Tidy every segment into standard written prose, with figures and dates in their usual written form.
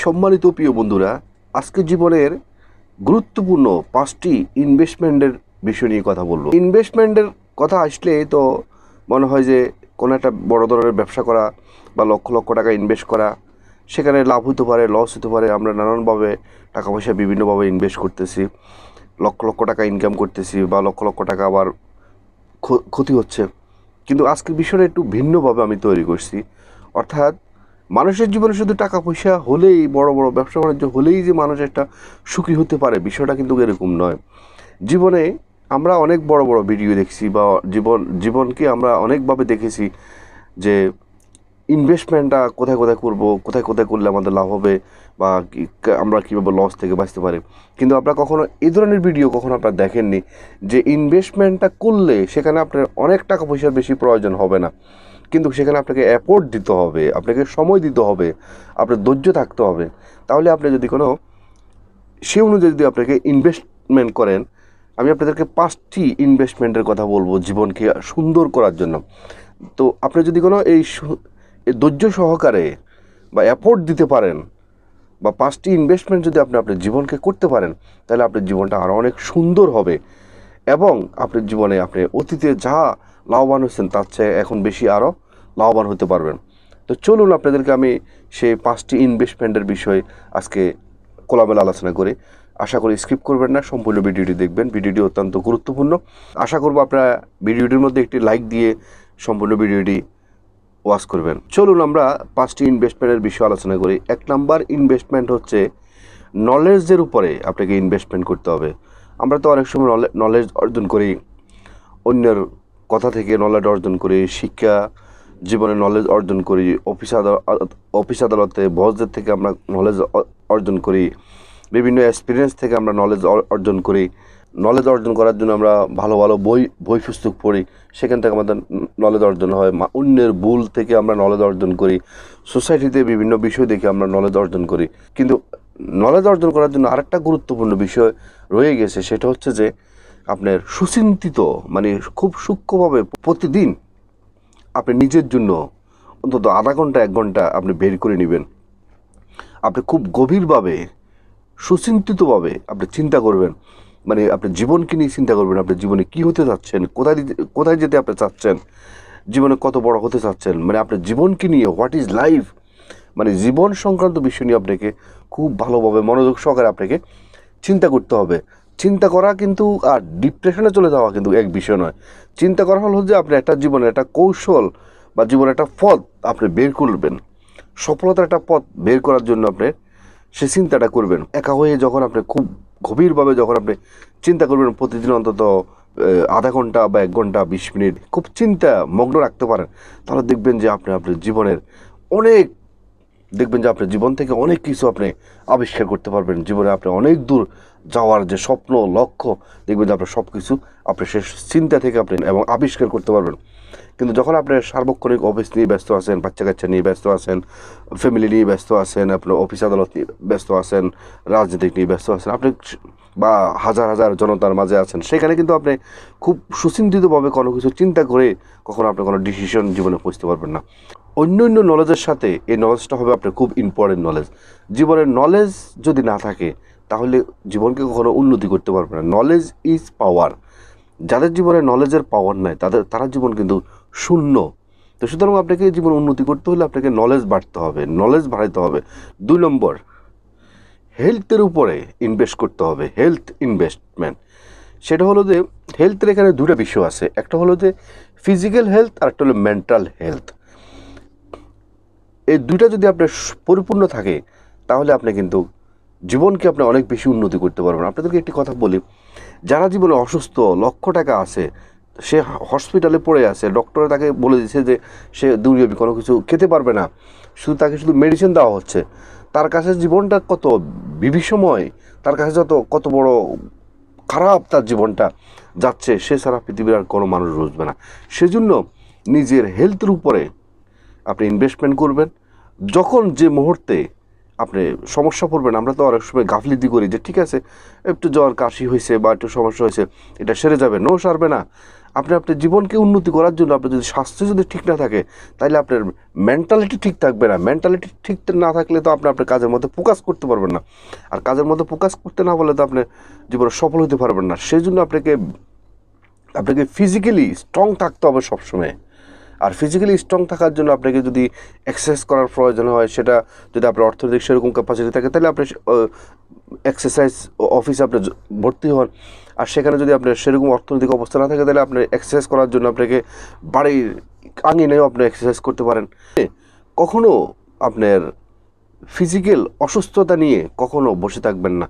সম্মানিত প্রিয় বন্ধুরা, আজকে জীবনের গুরুত্বপূর্ণ 5টি ইনভেস্টমেন্টের বিষয় নিয়ে কথা বলবো। ইনভেস্টমেন্টের কথা আসলে তো মনে হয় যে কোনো একটা বড় ধরনের ব্যবসা করা বা লক্ষ লক্ষ টাকা ইনভেস্ট করা, সেখানে লাভ হতে পারে, লস হতে পারে। আমরা নানানভাবে টাকা পয়সা বিভিন্নভাবে ইনভেস্ট করতেছি, লক্ষ লক্ষ টাকা ইনকাম করতেছি বা লক্ষ লক্ষ টাকা আবার ক্ষতি হচ্ছে। কিন্তু আজকের বিষয়টা একটু ভিন্নভাবে আমি তৈরি করছি। অর্থাৎ মানুষের জীবনে শুধু টাকা পয়সা হলেই, বড় বড় ব্যবসা বাণিজ্য হলেই যে মানুষ একটা সুখী হতে পারে, বিষয়টা কিন্তু এরকম নয়। জীবনে আমরা অনেক বড় বড় ভিডিও দেখছি বা জীবনকে আমরা অনেকভাবে দেখেছি যে ইনভেস্টমেন্টটা কোথায় কোথায় করব, কোথায় কোথায় করলে আমাদের লাভ হবে বা আমরা কীভাবে লস থেকে বাঁচতে পারি। কিন্তু আপনারা কখনো এই ধরনের ভিডিও কখনো আপনারা দেখেননি যে ইনভেস্টমেন্টটা করলে সেখানে আপনার অনেক টাকা পয়সার বেশি প্রয়োজন হবে না, কিন্তু সেখানে আপনাকে এফোর্ট দিতে হবে, আপনাকে সময় দিতে হবে, আপনার ধৈর্য থাকতে হবে। তাহলে আপনি যদি কোনো সে অনুযায়ী যদি আপনাকে ইনভেস্টমেন্ট করেন, আমি আপনাদেরকে 5টি ইনভেস্টমেন্টের কথা বলবো জীবনকে সুন্দর করার জন্য। তো আপনি যদি কোনো এই ধৈর্য সহকারে বা এফোর্ট দিতে পারেন বা 5টি ইনভেস্টমেন্ট যদি আপনি আপনার জীবনকে করতে পারেন, তাহলে আপনার জীবনটা আরও অনেক সুন্দর হবে এবং আপনার জীবনে আপনি অতীতে যা লাভবান হয়েছেন তার চেয়ে এখন বেশি আরও লাভবান হতে পারবেন। তো চলুন আপনাদেরকে আমি সেই 5টি ইনভেস্টমেন্টের বিষয়ে আজকে খোলামেলা আলোচনা করি। আশা করি স্কিপ করবেন না, সম্পূর্ণ ভিডিওটি দেখবেন। ভিডিওটি অত্যন্ত গুরুত্বপূর্ণ। আশা করব আপনারা ভিডিওটির মধ্যে একটি লাইক দিয়ে সম্পূর্ণ ভিডিওটি ওয়াচ করবেন। চলুন আমরা 5টি ইনভেস্টমেন্টের বিষয়ে আলোচনা করি। 1 নাম্বার ইনভেস্টমেন্ট হচ্ছে নলেজের উপরে আপনাকে ইনভেস্টমেন্ট করতে হবে। আমরা তো অনেক সময় নলেজ অর্জন করি, অন্যের কথা থেকে নলেজ অর্জন করি, শিক্ষা জীবনে নলেজ অর্জন করি, অফিস আদালতে বসদের থেকে আমরা নলেজ অর্জন করি, বিভিন্ন এক্সপিরিয়েন্স থেকে আমরা নলেজ অর্জন করি। নলেজ অর্জন করার জন্য আমরা ভালো ভালো বই পুস্তক পড়ি, সেখান থেকে আমাদের নলেজ অর্জন হয়। অন্যের ভুল থেকে আমরা নলেজ অর্জন করি, সোসাইটিতে বিভিন্ন বিষয় দেখে আমরা নলেজ অর্জন করি। কিন্তু নলেজ অর্জন করার জন্য আরেকটা গুরুত্বপূর্ণ বিষয় রয়ে গেছে, সেটা হচ্ছে যে আপনার সুচিন্তিত, মানে খুব সূক্ষ্মভাবে প্রতিদিন আপনি নিজের জন্য অন্তত আধা ঘন্টা 1 ঘন্টা আপনি বের করে নেবেন। আপনি খুব গভীরভাবে সুচিন্তিতভাবে আপনি চিন্তা করবেন, মানে আপনার জীবনকে নিয়ে চিন্তা করবেন। আপনার জীবনে কী হতে চাচ্ছেন, কোথায় যেতে আপনি চাচ্ছেন, জীবনে কত বড় হতে চাচ্ছেন, মানে আপনার জীবনকে নিয়ে হোয়াট ইজ লাইফ, মানে জীবন সংক্রান্ত বিষয় নিয়ে আপনাকে খুব ভালোভাবে মনোযোগ সহকারে আপনাকে চিন্তা করতে হবে। চিন্তা করা কিন্তু আর ডিপ্রেশনে চলে যাওয়া কিন্তু এক বিষয় নয়। চিন্তা করা হলো যে আপনি একটা জীবনের একটা কৌশল বা জীবনের একটা পথ আপনি বের করবেন। সফলতার একটা পথ বের করার জন্য আপনি সে চিন্তাটা করবেন। একা হয়ে যখন আপনি খুব গভীরভাবে যখন আপনি চিন্তা করবেন, প্রতিদিন অন্তত আধা ঘন্টা বা 1 ঘন্টা 20 মিনিট খুব চিন্তা মগ্ন রাখতে পারেন, তাহলে দেখবেন যে আপনি আপনার জীবনের অনেক আপনার জীবন থেকে অনেক কিছু আপনি আবিষ্কার করতে পারবেন। জীবনে আপনি অনেক দূর যাওয়ার যে স্বপ্ন, লক্ষ্য, দেখবেন যে আপনার সব কিছু আপনি সে চিন্তা থেকে আপনি এবং আবিষ্কার করতে পারবেন। কিন্তু যখন আপনি সার্বক্ষণিক অফিস নিয়ে ব্যস্ত আছেন, বাচ্চা কাচ্চা নিয়ে ব্যস্ত আছেন, ফ্যামিলি নিয়ে ব্যস্ত আছেন, আপনার অফিস আদালত নিয়ে ব্যস্ত আছেন, রাজনীতিক নিয়ে ব্যস্ত আছেন, আপনি বা হাজার হাজার জনতার মাঝে আছেন, সেখানে কিন্তু আপনি খুব সুচিন্তিতভাবে কোনো কিছু চিন্তা করে কখনো আপনি কোনো ডিসিশন জীবনে পৌঁছতে পারবেন না। অন্য নলেজের সাথে এই নলেজটা হবে আপনার খুব ইম্পর্টেন্ট নলেজ। জীবনের নলেজ যদি না থাকে তাহলে জীবনকে কখনো উন্নতি করতে পারবে না। Knowledge is power. যাদের জীবনে নলেজের পাওয়ার নাই তারা জীবন কিন্তু শূন্য। তো সুতরাং আপনাকে জীবন উন্নতি করতে হলে আপনাকে নলেজ বাড়তে হবে, নলেজ বাড়াইতে হবে। 2 নম্বর, হেলথের উপরে ইনভেস্ট করতে হবে। হেলথ ইনভেস্টমেন্ট, সেটা হলো যে হেলথের এখানে 2টা বিষয় আছে। একটা হলো যে ফিজিক্যাল হেলথ আর একটা হলো মেন্টাল হেলথ। এই 2টা যদি আপনার পরিপূর্ণ থাকে তাহলে আপনি কিন্তু জীবনকে আপনি অনেক বেশি উন্নতি করতে পারবেন। আপনাদেরকে একটি কথা বলি, যারা জীবনে অসুস্থ, লক্ষ টাকা আছে, সে হসপিটালে পড়ে আছে, ডক্টরে তাকে বলে দিচ্ছে যে সে দুনিয়াবি কোনো কিছু খেতে পারবে না, তাকে শুধু মেডিসিন দেওয়া হচ্ছে, তার কাছে জীবনটা কত বিভীষময়, তার কাছে কত বড় খারাপ তার জীবনটা যাচ্ছে, সে ছাড়া পৃথিবীর আর কোনো মানুষ বুঝবে না। সেজন্য নিজের হেলথের উপরে আপনি ইনভেস্টমেন্ট করবেন। যখন যে মুহূর্তে আপনি সমস্যা পড়বেন, আমরা তো অনেক সময় গাফলিতি করি যে ঠিক আছে একটু জ্বর কাশি হয়েছে বা একটু সমস্যা হয়েছে, এটা সেরে যাবে। সারবে না। আপনি আপনার জীবনকে উন্নতি করার জন্য আপনার যদি স্বাস্থ্য যদি ঠিক না থাকে, তাহলে আপনার মেন্টালিটি ঠিক থাকবে না। মেন্টালিটি ঠিক না থাকলে তো আপনি আপনার কাজের মধ্যে ফোকাস করতে পারবেন না। আর কাজের মধ্যে ফোকাস করতে না পারলে তো আপনি জীবনে সফল হতে পারবেন না। সেই জন্য আপনাকে ফিজিক্যালি স্ট্রং থাকতে হবে সবসময়। আর ফিজিক্যালি স্ট্রং থাকার জন্য আপনাকে যদি এক্সারসাইজ করার প্রয়োজন হয়, সেটা যদি আপনার অর্থনৈতিক সেরকম ক্যাপাসিটি থাকে, তাহলে আপনি এক্সারসাইজ অফিসে আপনি ভর্তি হন। আর সেখানে যদি আপনার সেরকম অর্থনৈতিক অবস্থা না থাকে, তাহলে আপনার এক্সারসাইজ করার জন্য আপনাকে বাড়ির আঙিনায়ও আপনি এক্সারসাইজ করতে পারেন। কখনও আপনার ফিজিক্যাল অসুস্থতা নিয়ে কখনো বসে থাকবেন না।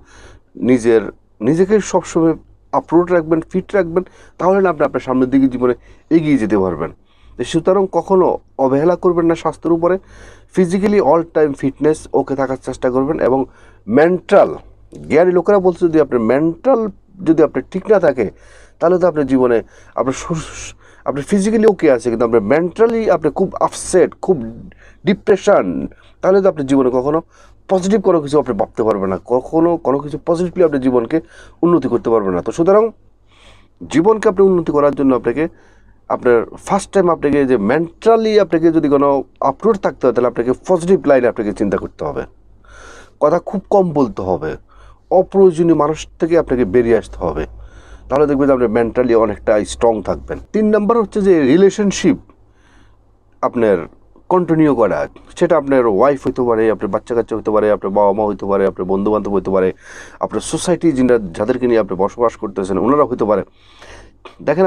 নিজেকে সবসময় আপলোড রাখবেন, ফিট রাখবেন, তাহলে না আপনি আপনার সামনের দিকে জীবনে এগিয়ে যেতে পারবেন। সুতরাং কখনো অবহেলা করবেন না স্বাস্থ্যের উপরে। ফিজিক্যালি অল টাইম ফিটনেস ওকে থাকার চেষ্টা করবেন, এবং মেন্টাল, জ্ঞানী লোকেরা বলছে যদি আপনার মেন্টাল যদি আপনার ঠিক না থাকে, তাহলে তো আপনার জীবনে আপনার ফিজিক্যালি ওকে আছে, কিন্তু আপনার মেন্টালি আপনি খুব আপসেট, খুব ডিপ্রেশন, তাহলে তো আপনার জীবনে কখনো পজিটিভ কোনো কিছু আপনি ভাবতে পারবেন না, কখনো কোনো কিছু পজিটিভলি আপনার জীবনকে উন্নতি করতে পারবেন না। তো সুতরাং জীবনকে আপনি উন্নতি করার জন্য আপনার ফার্স্ট টাইম আপনাকে যে মেন্টালি আপনাকে যদি কোনো আপলোড থাকতে হয়, তাহলে আপনাকে পজিটিভ লাইনে আপনাকে চিন্তা করতে হবে, কথা খুব কম বলতে হবে, অপ্রয়োজনীয় মানুষ থেকে আপনাকে বেরিয়ে আসতে হবে। তাহলে দেখবেন যে আপনি মেন্টালি অনেকটা স্ট্রং থাকবেন। 3 নম্বর হচ্ছে যে রিলেশনশিপ আপনার কন্টিনিউ করা। সেটা আপনার ওয়াইফ হইতে পারে, আপনার বাচ্চা কাচ্চা হতে পারে, আপনার বাবা মা হইতে পারে, আপনার বন্ধুবান্ধব হইতে পারে, আপনার সোসাইটি যাদেরকে নিয়ে আপনি বসবাস করতেছেন ওনারা হইতে পারে। দেখেন,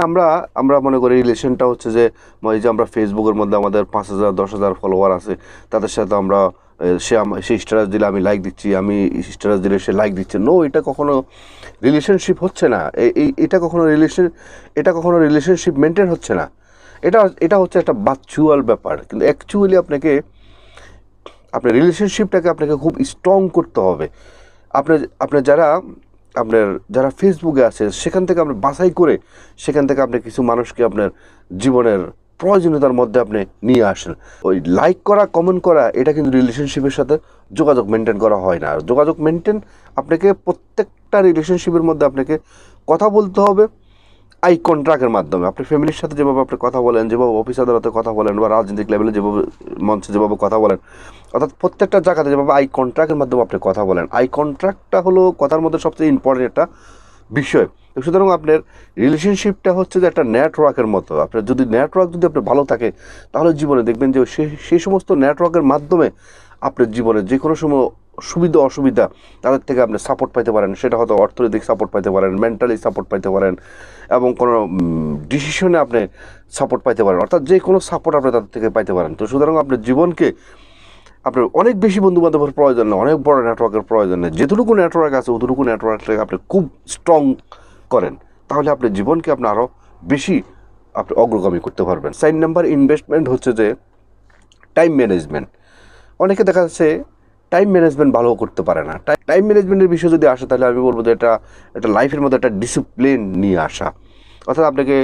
আমরা মনে করি রিলেশনটা হচ্ছে যে এই যে আমরা ফেসবুকের মধ্যে আমাদের 5,000 10,000 ফলোয়ার আছে, তাদের সাথে আমরা সে স্ট্যাটাস দিলে আমি লাইক দিচ্ছি, আমি স্ট্যাটাস দিলে সে লাইক দিচ্ছে। নো, এটা কখনো রিলেশনশিপ হচ্ছে না। এটা কখনো রিলেশনশিপ মেনটেন হচ্ছে না। এটা হচ্ছে একটা ভার্চুয়াল ব্যাপার। কিন্তু অ্যাকচুয়ালি আপনার রিলেশনশিপটাকে আপনাকে খুব স্ট্রং করতে হবে। আপনার যারা ফেসবুকে আছে, সেখান থেকে আপনি বাছাই করে সেখান থেকে আপনি কিছু মানুষকে আপনার জীবনের প্রয়োজনীয়তার মধ্যে আপনি নিয়ে আসেন। ওই লাইক করা, কমেন্ট করা, এটা কিন্তু রিলেশনশিপের সাথে যোগাযোগ মেনটেন করা হয় না। আর যোগাযোগ মেনটেন আপনাকে প্রত্যেকটা রিলেশনশিপের মধ্যে আপনাকে কথা বলতে হবে আই কন্ট্রাক্টের মাধ্যমে। আপনি ফ্যামিলির সাথে যেভাবে আপনি কথা বলেন, যেভাবে অফিস আদালতে কথা বলেন, বা রাজনৈতিক লেভেলে যেভাবে মঞ্চে যেভাবে কথা বলেন, অর্থাৎ প্রত্যেকটা জায়গাতে যেভাবে আই কন্ট্রাক্টের মাধ্যমে আপনি কথা বলেন। আই কন্ট্রাক্টটা হলো কথার মধ্যে সবচেয়ে ইম্পর্টেন্ট একটা বিষয়। সুতরাং আপনার রিলেশনশিপটা হচ্ছে যে একটা নেটওয়ার্কের মতো। আপনার যদি নেটওয়ার্ক যদি আপনার ভালো থাকে, তাহলে জীবনে দেখবেন যে সেই সমস্ত নেটওয়ার্কের মাধ্যমে আপনার জীবনে যে কোনো সময় সুবিধা অসুবিধা তাদের থেকে আপনি সাপোর্ট পাইতে পারেন। সেটা হয়তো অর্থনৈতিক সাপোর্ট পাইতে পারেন, মেন্টালি সাপোর্ট পাইতে পারেন, এবং কোনো ডিসিশনে আপনি সাপোর্ট পাইতে পারেন, অর্থাৎ যে কোনো সাপোর্ট আপনি তাদের থেকে পাইতে পারেন। তো সুতরাং আপনার জীবনকে আপনার অনেক বেশি বন্ধুবান্ধবের প্রয়োজন না, অনেক বড় নেটওয়ার্কের প্রয়োজন নেই। যেটুকু নেটওয়ার্ক আছে অতটুকু নেটওয়ার্কটাকে আপনি খুব স্ট্রং করেন, তাহলে আপনার জীবনকে আপনি আরও বেশি আপনি অগ্রগামী করতে পারবেন। 4 নাম্বার ইনভেস্টমেন্ট হচ্ছে যে টাইম ম্যানেজমেন্ট। অনেকে দেখা যাচ্ছে টাইম ম্যানেজমেন্ট ভালো করতে পারে না। টাইম ম্যানেজমেন্টের বিষয় যদি আসে, তাহলে আমি বলবো যে এটা লাইফের মধ্যে একটা ডিসিপ্লিন নিয়ে আসা। অর্থাৎ আপনাকে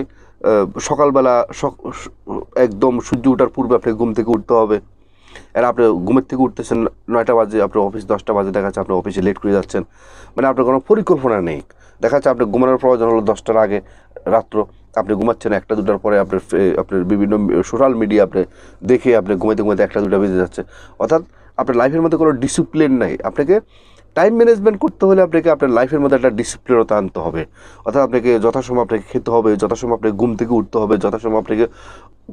সকালবেলা একদম সূর্য ওঠার পূর্বে আপনাকে ঘুম থেকে উঠতে হবে। আর আপনি ঘুমের থেকে উঠতেছেন 9টা বাজে, আপনার অফিস 10টা বাজে, দেখা যাচ্ছে আপনি অফিসে লেট করে যাচ্ছেন, মানে আপনার কোনো পরিকল্পনা নেই। দেখা যাচ্ছে আপনার ঘুমানোর প্রয়োজন হলো 10টার আগে রাত্র, আপনি ঘুমাচ্ছেন 1টা 2টার পরে, আপনার বিভিন্ন সোশ্যাল মিডিয়া আপনি দেখে আপনি ঘুমাইতে 1টা 2টা বেজে যাচ্ছে। অর্থাৎ আপনার লাইফের মধ্যে কোনো ডিসিপ্লিন নাই। আপনাকে টাইম ম্যানেজমেন্ট করতে হলে আপনাকে আপনার লাইফের মধ্যে একটা ডিসিপ্লিনতা আনতে হবে। অর্থাৎ আপনাকে যথাসময় আপনাকে খেতে হবে, যথাসময় আপনাকে ঘুম থেকে উঠতে হবে, যথাসময় আপনাকে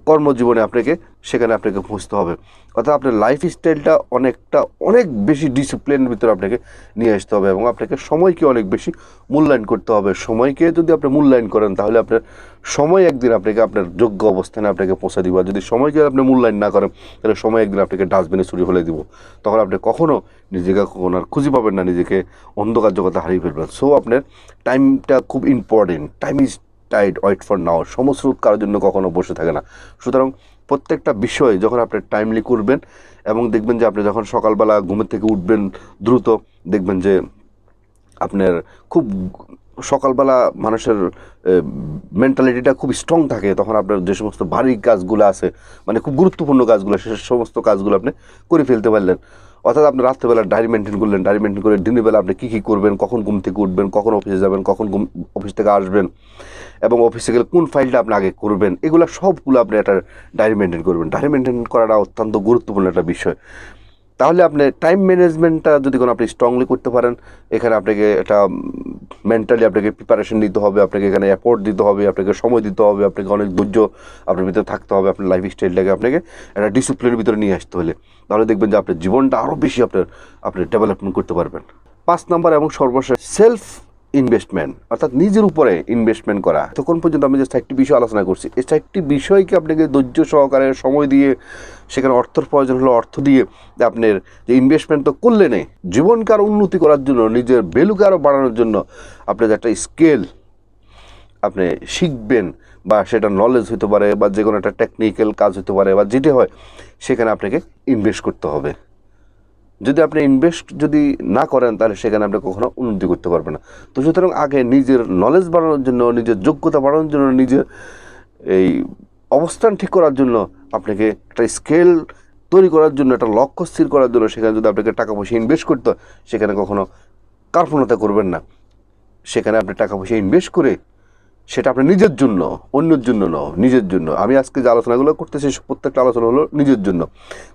কর্মজীবনে সেখানে আপনাকে পৌঁছতে হবে। অর্থাৎ আপনার লাইফ স্টাইলটা অনেক বেশি ডিসিপ্লিনের ভিতরে আপনাকে নিয়ে আসতে হবে, এবং আপনাকে সময়কে অনেক বেশি মূল্যায়ন করতে হবে। সময়কে যদি আপনি মূল্যায়ন করেন, তাহলে আপনার সময় একদিন আপনাকে আপনার যোগ্য অবস্থানে আপনাকে পৌঁছে দিব। যদি সময়কে আপনি মূল্যায়ন না করেন, তাহলে সময় একদিন আপনাকে ডাস্টবিনে ছুঁড়ে ফেলে দিব। তখন আপনি কখনো নিজেকে আর খুঁজে পাবেন না, নিজেকে অন্ধকার জগতে হারিয়ে ফেলবেন। সো আপনার টাইমটা খুব important. Time is tide, wait for now. সমস্রোত কারোর জন্য কখনো বসে থাকে না। সুতরাং প্রত্যেকটা বিষয় যখন আপনি টাইমলি করবেন, এবং দেখবেন যে আপনি যখন সকালবেলা ঘুমের থেকে উঠবেন দ্রুত, দেখবেন যে আপনার খুব সকালবেলা মানুষের মেন্টালিটিটা খুব স্ট্রং থাকে। তখন আপনার যে সমস্ত ভারী কাজগুলো আছে, মানে খুব গুরুত্বপূর্ণ কাজগুলো, সে সমস্ত কাজগুলো আপনি করে ফেলতে পারলেন। অর্থাৎ আপনি রাত্রেবেলা ডায়েরি মেনটেন করলেন, ডায়েরি মেনটেন করে দিনের বেলা আপনি কী করবেন, কখন ঘুম থেকে উঠবেন, কখন অফিসে যাবেন, কখন অফিস থেকে আসবেন, এবং অফিসে গেলে কোন ফাইলটা আপনি আগে করবেন, এগুলো সবগুলো আপনি একটা ডায়েরি মেনটেন করবেন। ডায়েরি মেনটেন করাটা অত্যন্ত গুরুত্বপূর্ণ একটা বিষয়। তাহলে আপনি টাইম ম্যানেজমেন্টটা যদি কোনো আপনি স্ট্রংলি করতে পারেন, এখানে আপনাকে একটা মেন্টালি আপনাকে প্রিপারেশন দিতে হবে, আপনাকে এখানে এফোর্ট দিতে হবে, আপনাকে সময় দিতে হবে, আপনাকে অনেক ধৈর্য আপনার ভিতরে থাকতে হবে, আপনার লাইফ স্টাইলটাকে আপনাকে একটা ডিসিপ্লিনের ভিতরে নিয়ে আসতে হলে, তাহলে দেখবেন যে আপনার জীবনটা আরও বেশি আপনি ডেভেলপমেন্ট করতে পারবেন। 5 নম্বর এবং সর্বশেষ সেলফ ইনভেস্টমেন্ট, অর্থাৎ নিজের উপরে ইনভেস্টমেন্ট করা। তখন পর্যন্ত আমি যে 4টি বিষয় আলোচনা করছি, এই 4টি বিষয়কে আপনাকে ধৈর্য সহকারে সময় দিয়ে, সেখানে অর্থের প্রয়োজন হলো অর্থ দিয়ে আপনার যে ইনভেস্টমেন্ট তো করলেনই, জীবনকে আরও উন্নতি করার জন্য, নিজের ভ্যালুকে আরও বাড়ানোর জন্য আপনার যে একটা স্কেল আপনি শিখবেন, বা সেটা নলেজ হতে পারে, বা যে কোনো একটা টেকনিক্যাল কাজ হতে পারে, বা যেটি হয় সেখানে আপনাকে ইনভেস্ট করতে হবে। যদি আপনি ইনভেস্ট যদি না করেন, তাহলে সেখানে আপনি কখনো উন্নতি করতে পারবেন না। তো সুতরাং আগে নিজের নলেজ বাড়ানোর জন্য, নিজের যোগ্যতা বাড়ানোর জন্য, নিজের এই অবস্থান ঠিক করার জন্য, আপনাকে একটা স্কেল তৈরি করার জন্য, একটা লক্ষ্য স্থির করার জন্য, সেখানে যদি আপনাকে টাকা পয়সা ইনভেস্ট করতে হয়, সেখানে কখনো কার্পণ্যতা করবেন না। সেখানে আপনি টাকা পয়সা ইনভেস্ট করে সেটা আপনার নিজের জন্য, অন্যের জন্য নয়, নিজের জন্য। আমি আজকে যে আলোচনাগুলো করতেছি, প্রত্যেকটা আলোচনা হলো নিজের জন্য।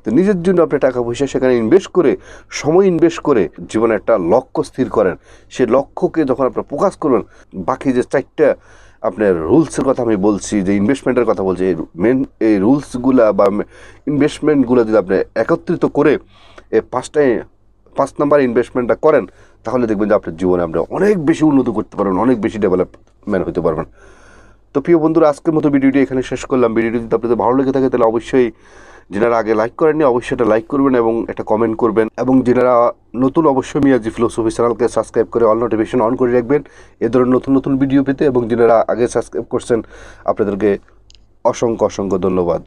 তো নিজের জন্য আপনি টাকা পয়সা সেখানে ইনভেস্ট করে, সময় ইনভেস্ট করে জীবনে একটা লক্ষ্য স্থির করেন। সেই লক্ষ্যকে যখন আপনি ফোকাস করবেন, বাকি যে 4টা আপনার রুলসের কথা আমি বলছি, যে ইনভেস্টমেন্টের কথা বলছি, এই রুলসগুলা বা ইনভেস্টমেন্টগুলো যদি আপনি একত্রিত করে এই 5 নাম্বার ইনভেস্টমেন্টটা করেন, তাহলে দেখবেন যে আপনার জীবনে আপনি অনেক বেশি উন্নতি করতে পারবেন, অনেক বেশি ডেভেলপমেন্ট হতে পারবেন। তো প্রিয় বন্ধুরা, আজকের মতো ভিডিওটি এখানে শেষ করলাম। ভিডিওটি যদি আপনাদের ভালো লেগে থাকে, তাহলে অবশ্যই, যারা আগে লাইক করেননি অবশ্যই এটা লাইক করবেন এবং একটা কমেন্ট করবেন, এবং যারা নতুন অবশ্যই মিয়াজি ফিলোসফি চ্যানেলকে সাবস্ক্রাইব করে অল নোটিফিকেশন অন করে রাখবেন এ ধরনের নতুন নতুন ভিডিও পেতে। এবং যারা আগে সাবস্ক্রাইব করছেন, আপনাদেরকে অসংখ্য অসংখ্য ধন্যবাদ।